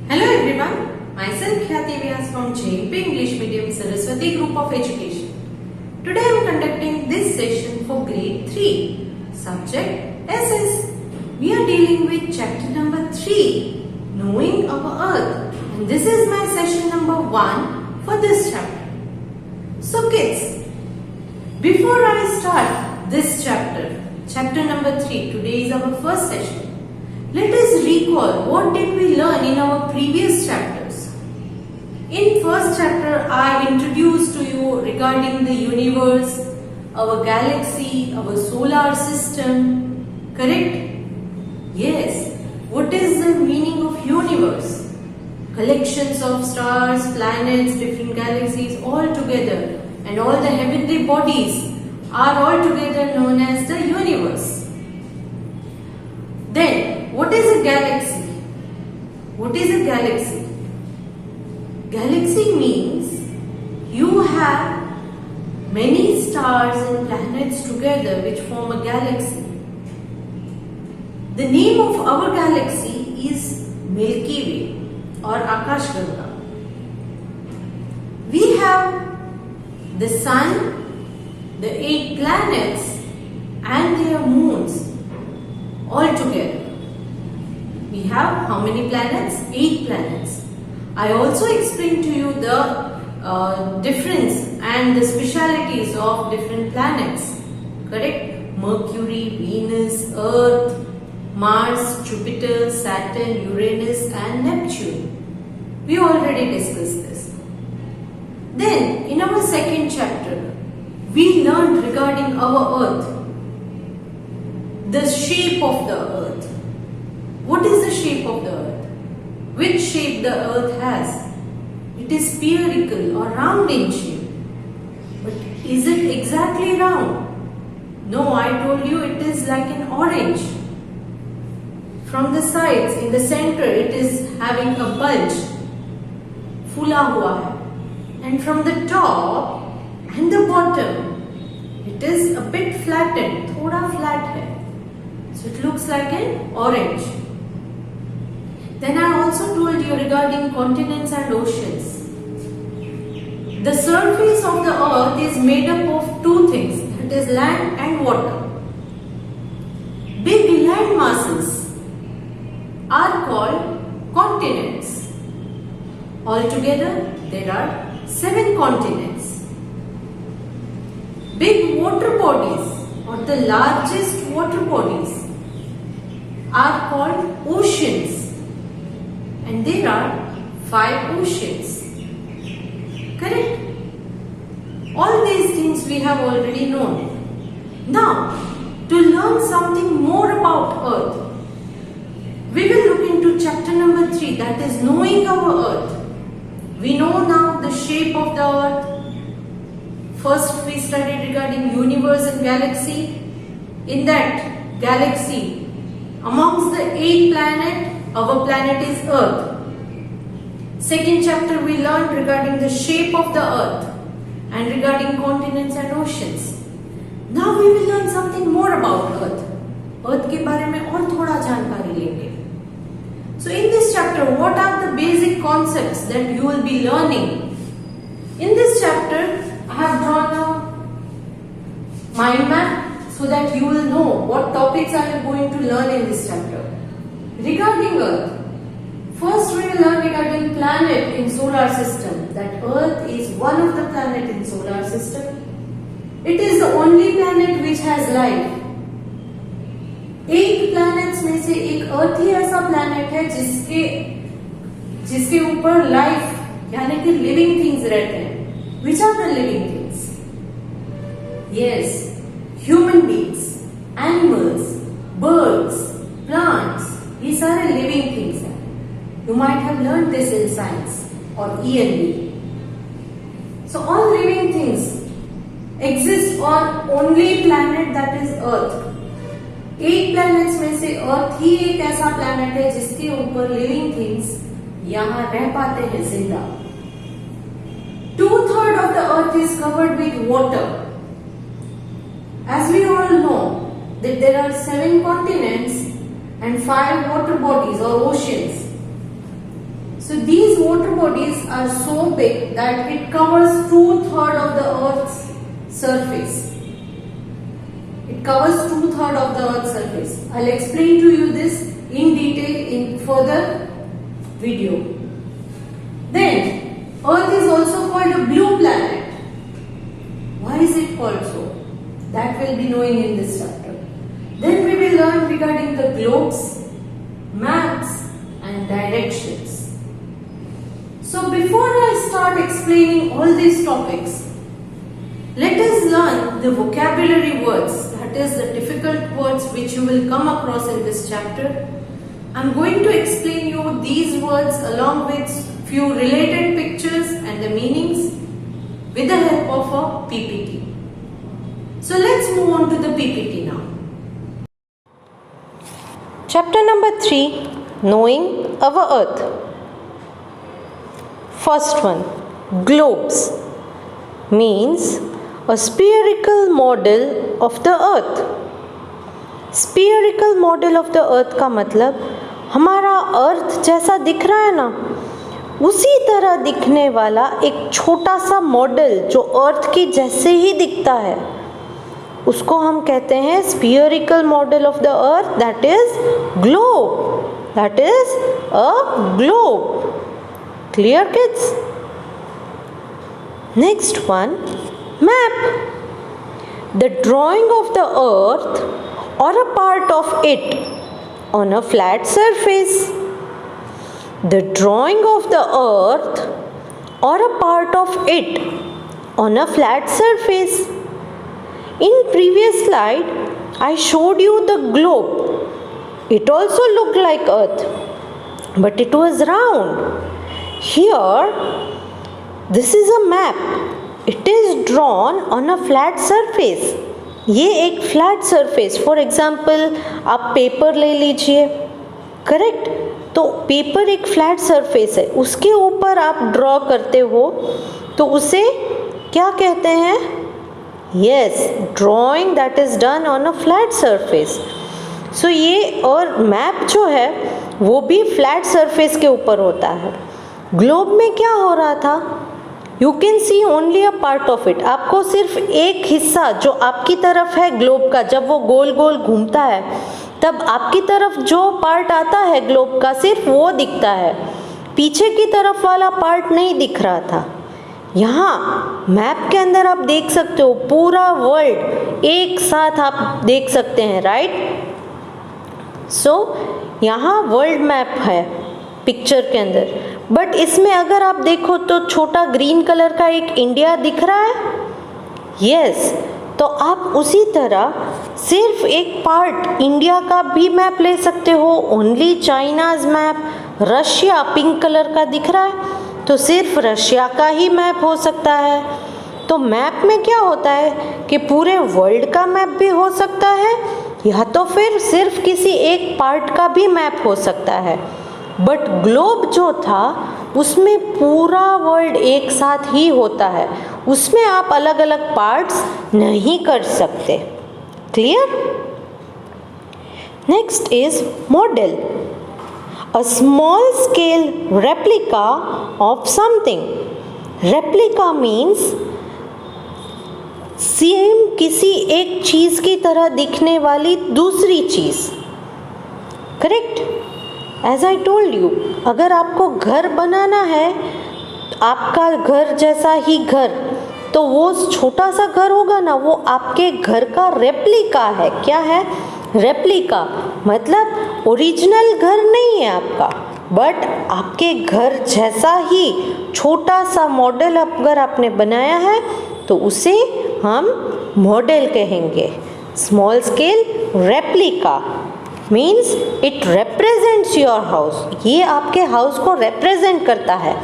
Hello everyone, myself Khyati Vyas from JP English Medium Saraswati Group of Education. Today I am conducting this session for grade 3, subject SS. We are dealing with chapter number 3, Knowing Our Earth, and this is my session number 1 for this chapter. So kids, before I start this chapter number 3, today is our first session. Let us recall what did we learn in our previous chapters. In first chapter, I introduced to you regarding the universe, our galaxy, our solar system. Correct? Yes. What is the meaning of universe? Collections of stars, planets, different galaxies all together, and all the heavenly bodies are all together known as the universe. Then, what is a galaxy? What is a galaxy? Galaxy means you have many stars and planets together which form a galaxy. The name of our galaxy is Milky Way or Akashganga. We have the Sun, the 8 planets and their moons all together. We have how many planets? 8 planets. I also explained to you the difference and the specialities of different planets. Correct? Mercury, Venus, Earth, Mars, Jupiter, Saturn, Uranus and Neptune. We already discussed this. Then in our second chapter, we learned regarding our Earth, the shape of the Earth. What is the shape of the Earth? Which shape the Earth has? It is spherical or round in shape. But is it exactly round? No, I told you it is like an orange. From the sides, in the center, it is having a bulge. Fula hua hai. And from the top and the bottom, it is a bit flattened, thoda flat hai. So it looks like an orange. Then I also told you regarding continents and oceans. The surface of the earth is made up of 2 things, that is land and water. Big land masses are called continents. Altogether there are 7 continents. Big water bodies or the largest water bodies are called oceans. And there are 5 oceans. Correct? All these things we have already known. Now, to learn something more about Earth, we will look into chapter number 3, that is Knowing Our Earth. We know now the shape of the Earth. First we studied regarding universe and galaxy. In that galaxy, amongst the 8 planets, our planet is Earth. Second chapter we learned regarding the shape of the Earth and regarding continents and oceans. Now we will learn something more about Earth. Earth के बारे में और थोड़ा जानकारी लेंगे. So in this chapter, what are the basic concepts that you will be learning? In this chapter, I have drawn a mind map so that you will know what topics are you going to learn in this chapter. Regarding Earth, first we will learn regarding planet in solar system, that Earth is one of the planet in solar system. It is the only planet which has life. 8 planets में से एक Earth ही ऐसा planet है जिसके ऊपर life यानी कि living things रहते हैं. Which are the living things? Yes, human beings, animals, birds, plants. ये सारे living things हैं. You might have learned this in science or ELV. So all living things exist on only planet that is Earth. 8 planets में से Earth ही एक ऐसा planet है जिसके ऊपर living things यहाँ रह पाते हैं जिंदा. 2/3 of the Earth is covered with water. As we all know that there are 7 continents and 5 water bodies or oceans. So these water bodies are so big that it covers 2/3 of the Earth's surface. It covers 2/3 of the Earth's surface. I'll explain to you this in detail in further video. Then, Earth is also called a blue planet. Why is it called so? That will be knowing in this chapter. Then we will learn regarding the globes, maps and directions. So before I start explaining all these topics, let us learn the vocabulary words, that is the difficult words which you will come across in this chapter. I am going to explain you these words along with few related pictures and the meanings with the help of a PPT. So let's move on to the PPT now. Chapter number 3, Knowing our Earth. First one, globes means a spherical model of the earth. Spherical model of the earth का मतलब हमारा अर्थ जैसा दिख रहा है ना, उसी तरह दिखने वाला एक छोटा सा मॉडल जो अर्थ के जैसे ही दिखता है, उसको हम कहते हैं spherical model of the earth, that is globe. That is a globe. Clear, kids? Next one, map. The drawing of the earth or a part of it on a flat surface. The drawing of the earth or a part of it on a flat surface. In previous slide, I showed you the globe. It also looked like earth, but it was round. Here, this is a map. It is drawn on a flat surface. ये एक flat surface, for example आप paper ले लीजिए, correct? तो paper एक flat surface है, उसके ऊपर आप ड्रॉ करते हो तो उसे क्या कहते हैं? Yes, drawing that is done on a flat surface. So ये और मैप जो है वो भी फ्लैट सरफेस के ऊपर होता है. ग्लोब में क्या हो रहा था? You can C only a part of it. आपको सिर्फ एक हिस्सा जो आपकी तरफ है ग्लोब का, जब वो गोल गोल घूमता है तब आपकी तरफ जो पार्ट आता है ग्लोब का सिर्फ वो दिखता है, पीछे की तरफ वाला पार्ट नहीं दिख रहा था. यहाँ मैप के अंदर आप देख सकते हो पूरा वर्ल्ड एक साथ आप देख सकते हैं, राइट? सो यहाँ वर्ल्ड मैप है पिक्चर के अंदर, बट इसमें अगर आप देखो तो छोटा ग्रीन कलर का एक इंडिया दिख रहा है. यस, तो आप उसी तरह सिर्फ एक पार्ट इंडिया का भी मैप ले सकते हो. Only China's map, Russia pink colour का दिख रहा है तो सिर्फ रशिया का ही मैप हो सकता है. तो मैप में क्या होता है कि पूरे वर्ल्ड का मैप भी हो सकता है या तो फिर सिर्फ किसी एक पार्ट का भी मैप हो सकता है. बट ग्लोब जो था उसमें पूरा वर्ल्ड एक साथ ही होता है, उसमें आप अलग अलग पार्ट्स नहीं कर सकते. Clear? Next is model. A small scale replica of something. Replica means same किसी एक चीज की तरह दिखने वाली दूसरी चीज, correct? As I told you, अगर आपको घर बनाना है, आपका घर जैसा ही घर, तो वो छोटा सा घर होगा ना, वो आपके घर का रेप्लिका है. क्या है? रेप्लिका. मतलब ओरिजिनल घर नहीं है आपका, बट आपके घर जैसा ही छोटा सा मॉडल अगर आपने बनाया है तो उसे हम मॉडल कहेंगे. Small scale replica means it represents your house. ये आपके हाउस को रिप्रेजेंट करता है.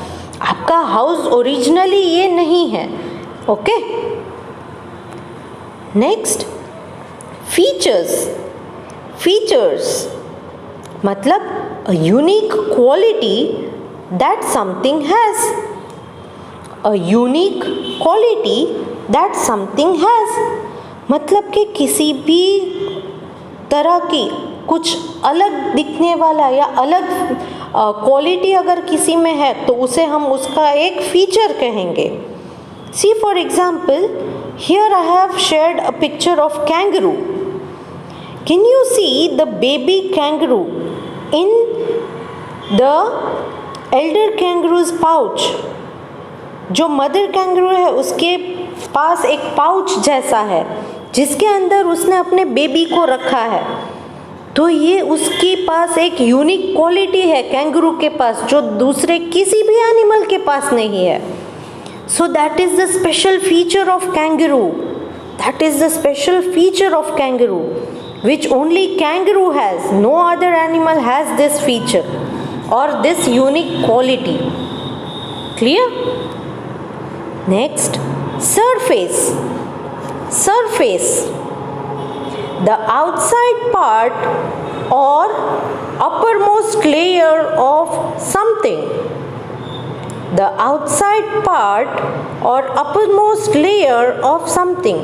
आपका हाउस ओरिजिनली ये नहीं है. ओके? Next, features. फीचर्स मतलब a unique quality that something has. A unique quality that something has मतलब कि किसी भी तरह की कुछ अलग दिखने वाला या अलग क्वालिटी अगर किसी में है तो उसे हम उसका एक फीचर कहेंगे. See for example, here I have shared a picture of kangaroo. Can you see the baby kangaroo in the elder kangaroo's pouch? जो मदर कैंगरू है उसके पास एक पाउच जैसा है जिसके अंदर उसने अपने बेबी को रखा है. तो ये उसके पास एक यूनिक क्वालिटी है कैंगरू के पास जो दूसरे किसी भी एनिमल के पास नहीं है. So that is the special feature of kangaroo. That is the special feature of kangaroo which only kangaroo has. No other animal has this feature or this unique quality. Clear? Next, surface. Surface, the outside part or uppermost layer of something. The outside part or uppermost layer of something.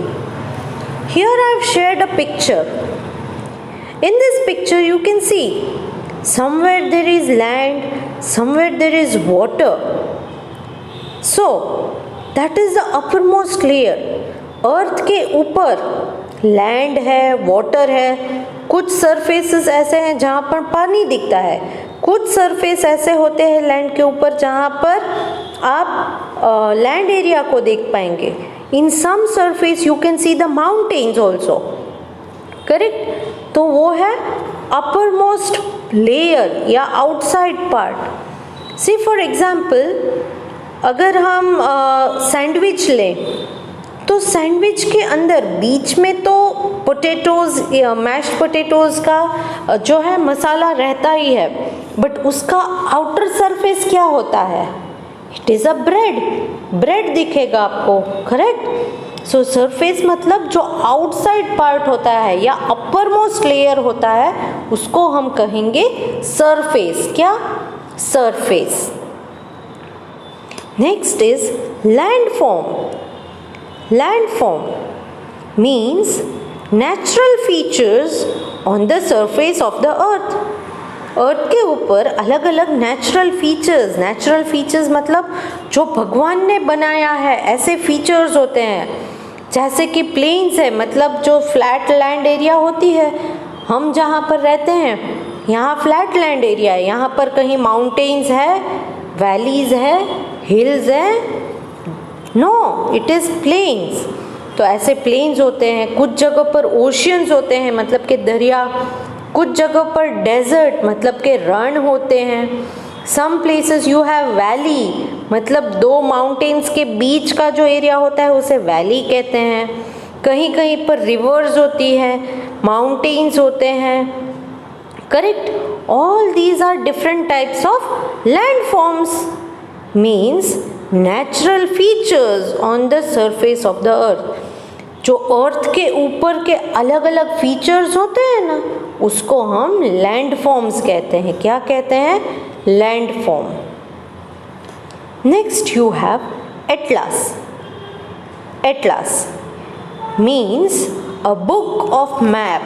Here I have shared a picture. In this picture you can see somewhere there is land, somewhere there is water. So that is the uppermost layer. अर्थ के ऊपर land है, water है, कुछ surfaces ऐसे हैं जहाँ पर पानी दिखता है, कुछ सरफेस ऐसे होते हैं लैंड के ऊपर जहाँ पर आप लैंड एरिया को देख पाएंगे. In some surface you can see the mountains also. Correct? तो वो है अपर मोस्ट लेयर या outside part. See for example, अगर हम सैंडविच लें तो सैंडविच के अंदर बीच में तो पोटैटोज़ या मैश्ड पोटैटोज़ का जो है मसाला रहता ही है, बट उसका आउटर सरफेस क्या होता है? It is a bread. Bread दिखेगा आपको. करेक्ट? सो सरफेस मतलब जो आउटसाइड पार्ट होता है या अपर मोस्ट लेयर होता है उसको हम कहेंगे सरफेस. क्या? Surface. Next is landform. Landform means natural features on the surface of the earth. अर्थ के ऊपर अलग अलग नेचुरल फीचर्स मतलब जो भगवान ने बनाया है ऐसे फीचर्स होते हैं. जैसे कि प्लेन्स है, मतलब जो फ्लैट लैंड एरिया होती है, हम जहाँ पर रहते हैं यहाँ फ्लैट लैंड एरिया है, यहाँ पर कहीं माउंटेन्स है, वैलीज है, हिल्स है. No, it is plains. तो ऐसे प्लेन्स होते हैं. कुछ जगह पर ओशियंस होते हैं मतलब के दरिया, कुछ जगह पर डेजर्ट मतलब के रण होते हैं. Some places you have valley, मतलब दो माउंटेन्स के बीच का जो एरिया होता है उसे वैली कहते हैं. कहीं कहीं पर रिवर्स होती है, माउंटेन्स होते हैं. Correct? All these are different types of landforms. Means natural features on the surface of the earth. जो अर्थ के ऊपर के अलग अलग फीचर्स होते हैं ना उसको हम लैंडफॉर्म्स कहते हैं. क्या कहते हैं? Landform. Next you have atlas. Atlas means a book of map.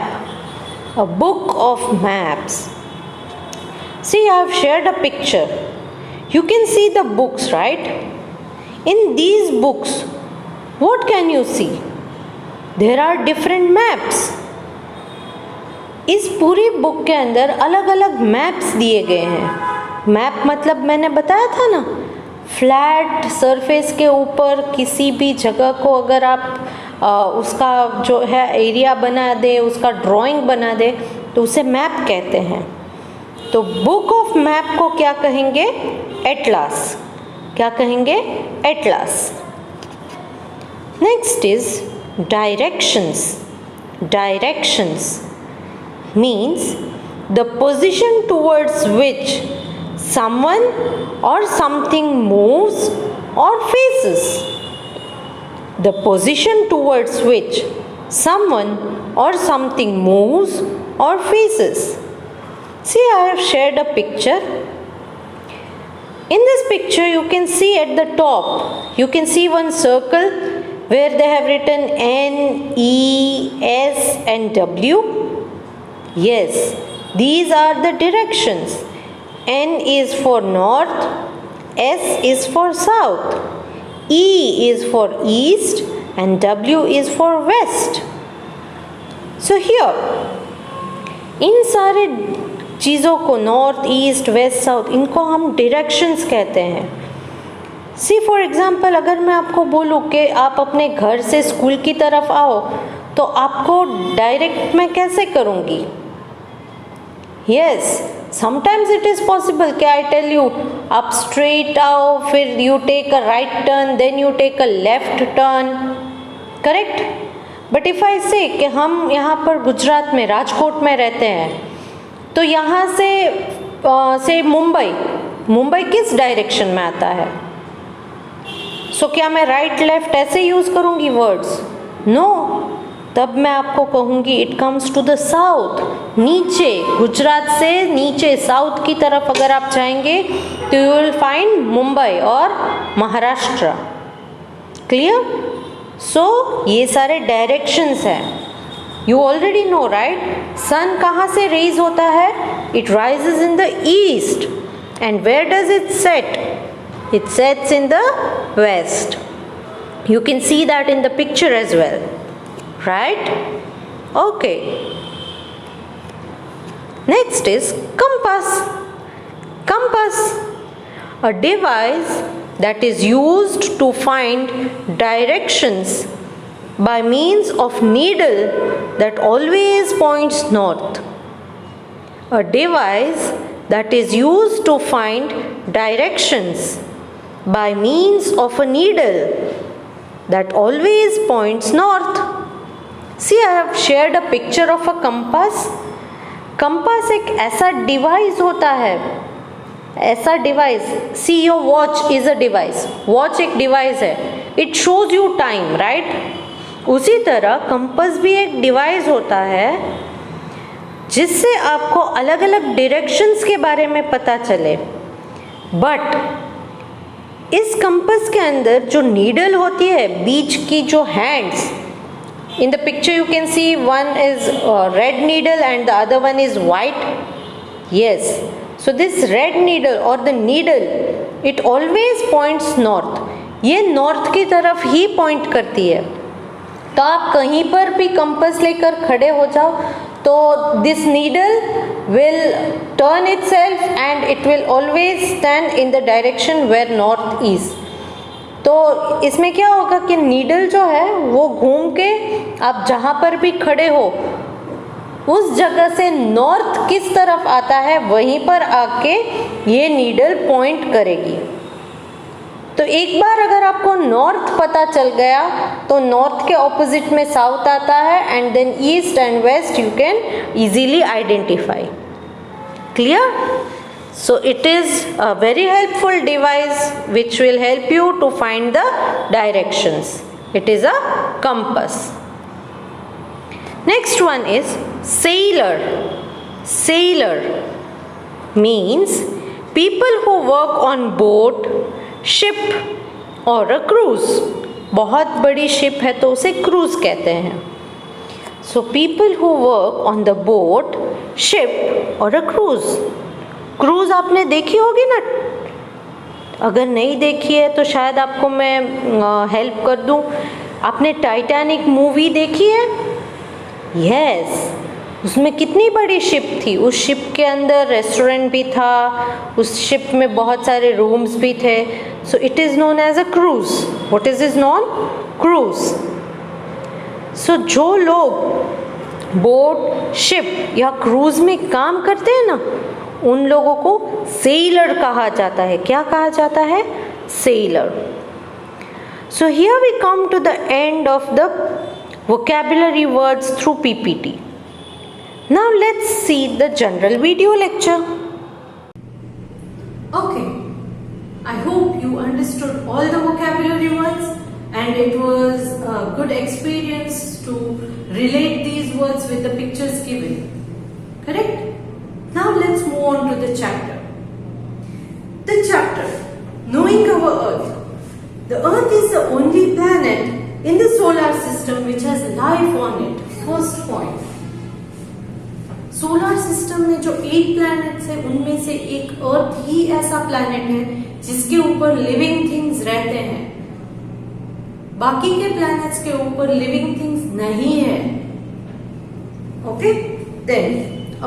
A book of maps. See I have shared a picture. You can see the books, right? In these books, what can you see? There are different maps. इस पूरी book के अंदर अलग अलग maps दिए गए हैं. Map मतलब मैंने बताया था ना, फ्लैट सरफेस के ऊपर किसी भी जगह को अगर आप उसका जो है एरिया बना दे, उसका ड्राइंग बना दे तो उसे मैप कहते हैं. तो बुक ऑफ मैप को क्या कहेंगे? एटलास. क्या कहेंगे? Atlas. Next is directions. Directions means the position towards which someone और समथिंग मूव्स और faces. The position towards which someone और समथिंग मूव्स और faces. See, I have shared a picture. In this picture, you can see at the top, you can see one circle where they have written N, E, S and W. Yes, these are the directions. N is for north, S is for south, E is for east, and W is for west. So here, इन सारे चीज़ों को north, east, waste, south, इनको हम directions कहते हैं. सी for example, अगर मैं आपको बोलूँ कि आप अपने घर से स्कूल की तरफ आओ, तो आपको डायरेक्ट मैं कैसे करूँगी? Yes, sometimes it is possible कि आई टेल यू आप स्ट्रेट आओ, फिर you take a right turn, then you take a left turn, correct? But if I say कि हम यहाँ पर गुजरात में राजकोट में रहते हैं, तो यहाँ से मुंबई किस डायरेक्शन में आता है? सो क्या मैं राइट लेफ्ट ऐसे यूज़ करूँगी वर्ड्स? नो, तब मैं आपको कहूँगी it comes to the south. नीचे, गुजरात से नीचे साउथ की तरफ अगर आप जाएंगे तो यू विल फाइंड मुंबई और महाराष्ट्र. क्लियर? सो ये सारे डायरेक्शंस हैं. You already know right, sun कहाँ से रेज होता है? It rises in the east. And where does it set? It sets in the west. You can see that in the picture as well, right? Okay. Next is compass. Compass, a device that is used to find directions by means of needle that always points north. A device that is used to find directions by means of a needle that always points north. See, I have shared a picture of a compass. Compass एक ऐसा device होता है, ऐसा device. See, your watch is a device. Watch एक device है. It shows you time, right? उसी तरह compass भी एक डिवाइस होता है जिससे आपको अलग अलग डायरेक्शंस के बारे में पता चले. बट इस कंपास के अंदर जो नीडल होती है, बीच की जो hands, in the picture you can see one is red needle and the other one is white. Yes, so this red needle और the needle it always points north. ये नॉर्थ की तरफ ही पॉइंट करती है. तो आप कहीं पर भी कंपास लेकर खड़े हो जाओ तो this needle will turn itself and it will always stand in the direction where north is. तो इसमें क्या होगा कि नीडल जो है वो घूम के आप जहाँ पर भी खड़े हो उस जगह से नॉर्थ किस तरफ आता है वहीं पर आके ये नीडल पॉइंट करेगी. तो एक बार अगर आपको नॉर्थ पता चल गया तो नॉर्थ के ऑपोजिट में साउथ आता है and then east and west you can easily identify. Clear? So it is a very helpful device which will help you to find the directions. It is a compass. Next one is sailor. Sailor means people who work on boat, ship or a cruise. बहुत बड़ी ship है तो उसे cruise कहते हैं. So people who work on the boat, ship or a cruise. Cruise आपने देखी होगी ना? अगर नहीं देखी है तो शायद आपको मैं हेल्प कर दूं. आपने टाइटैनिक मूवी देखी है? यस, उसमें कितनी बड़ी शिप थी. उस शिप के अंदर रेस्टोरेंट भी था, उस शिप में बहुत सारे रूम्स भी थे. So it is known as a cruise. What is known? Cruise. So जो लोग बोट, शिप या क्रूज में काम करते हैं ना, उन लोगों को सेलर कहा जाता है. क्या कहा जाता है? Cellar. So here we come to the end of the vocabulary words through PPT. Now let's see the general video lecture. Okay, I hope you understood all the vocabulary words and it was a good experience to relate these words with the pictures given. Correct? Now let's move on to the chapter. The chapter, Knowing Our Earth. The Earth is the only planet in the solar system which has life on it. First point. Solar system में जो 8 planets है उनमें से एक अर्थ ही ऐसा planet है जिसके ऊपर लिविंग थिंग्स रहते हैं। बाकी के प्लैनेट्स के ऊपर लिविंग थिंग्स नहीं है। Okay, then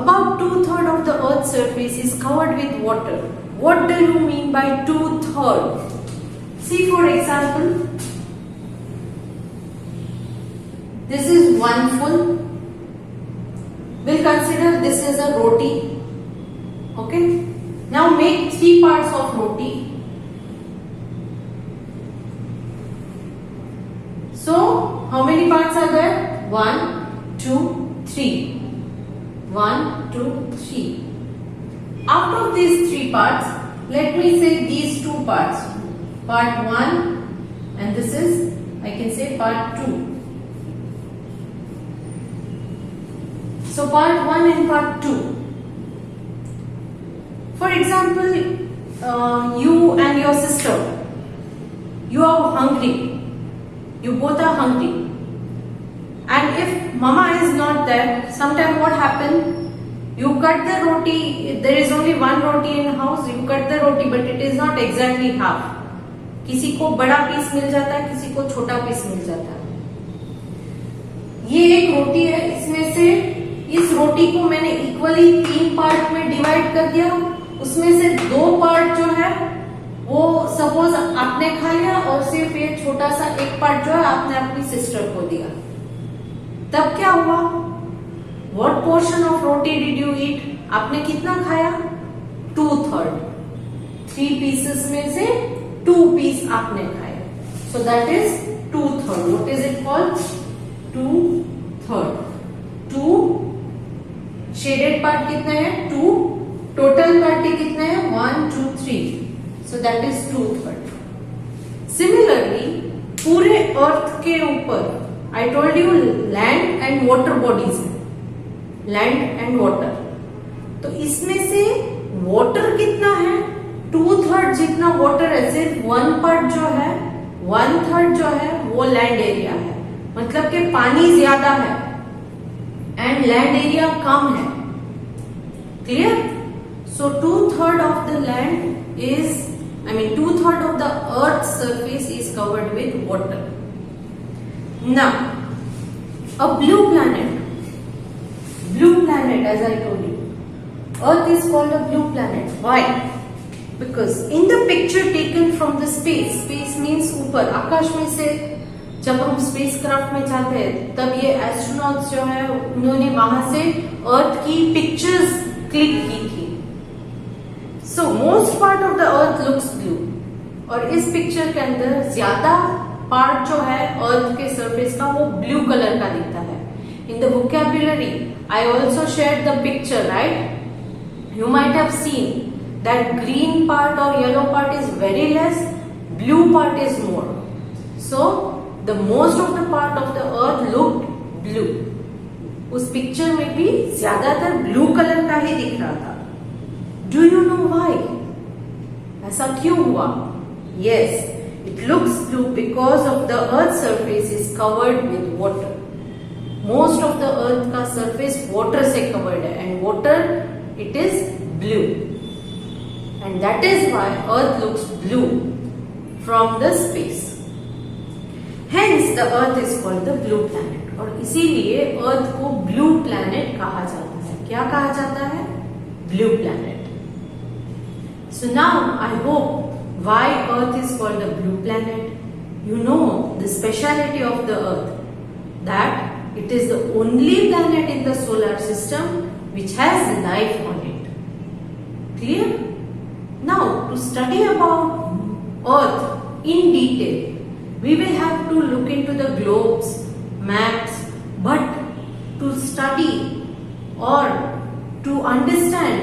about 2/3 of the earth's surface is covered with water. What do you mean by 2/3? See, for example, this is one full. We'll consider this is a roti. Okay, now make 3 parts of roti. So how many parts are there? 1 2 3. 1 2 3. Out of these 3 parts, let me say these 2 parts, part 1 and this is, I can say, part 2. So part 1 and part 2. For example, you and your sister, you are hungry. You both are hungry. And if mama is not there, sometime what happen? You cut the roti, there is only one roti in the house, you cut the roti but it is not exactly half. किसी को बड़ा piece मिल जाता है, किसी को छोटा piece मिल जाता है। ये एक रोटी है, इसमें से इस रोटी को मैंने इक्वली 3 पार्ट में डिवाइड कर दिया। उसमें से 2 पार्ट जो है वो सपोज आपने खा लिया और सिर्फ ये छोटा सा एक पार्ट जो है आपने अपनी सिस्टर को दिया। तब क्या हुआ? What portion of roti did you eat? आपने कितना खाया? 2/3. 3 pieces में से 2 पीस आपने खाए। So that is 2/3. What is it called? 2/3. 2 shaded part कितने हैं? 2. टोटल पार्टी कितने हैं? 1 2 3. So that is 2/3. Similarly, पूरे अर्थ के ऊपर I told you land and water bodies है, लैंड एंड वाटर। तो इसमें से वाटर कितना है? 2/3 जितना वाटर है। सिर्फ 1 पार्ट जो है, 1/3 जो है वो लैंड एरिया है, मतलब कि पानी ज्यादा है एंड लैंड एरिया कम है। Clear? So 2/3 of the land is, 2/3 of the earth's surface is covered with water. Now, a blue planet, as I told you, Earth is called a blue planet. Why? Because in the picture taken from the space means ऊपर आकाश में से जब हम space craft में जाते हैं तब ये एस्ट्रोनॉट्स जो है उन्होंने वहां से अर्थ की पिक्चर्स क्लिक की थी। So most part of the earth looks blue, और इस पिक्चर के अंदर ज्यादा पार्ट जो है अर्थ के सरफेस का वो ब्लू कलर का दिखता है। In the vocabulary I also share the picture, right? You might have seen that green part or yellow part is very less, blue part is more. So the most of the part of the earth looked blue. उस picture में भी ज्यादातर blue colour का ही दिख रहा था। Do you know why? ऐसा क्यों हुआ? Yes, it looks blue because of the earth's surface is covered with water. Most of the earth का surface water से covered है and water it is blue. And that is why earth looks blue from the space. Hence the earth is called the blue planet. और इसीलिए earth को blue planet कहा जाता है। क्या कहा जाता है? Blue planet. So now I hope why earth is called a blue planet. You know the speciality of the earth, that it is the only planet in the solar system which has life on it. Clear? Now, to study about Earth in detail, we will have to look into the globes, maps, but to study or to understand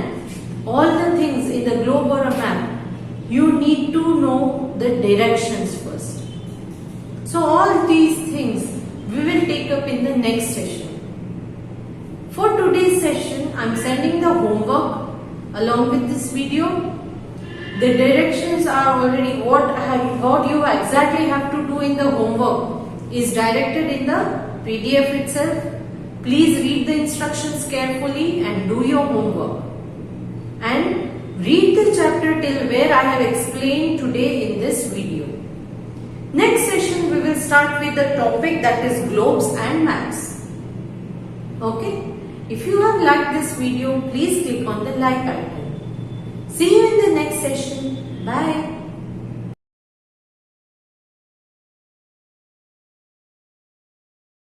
all the things in the globe or a map, you need to know the directions first. So, all these things we will take up in the next session. For today's session, I am sending the homework along with this video. The directions are already what you exactly have to do in the homework is directed in the PDF itself. Please read the instructions carefully and do your homework. And read the chapter till where I have explained today in this video. Next session we will start with the topic that is globes and maps. Okay? If you have liked this video, please click on the like icon. See you in the next session. Bye.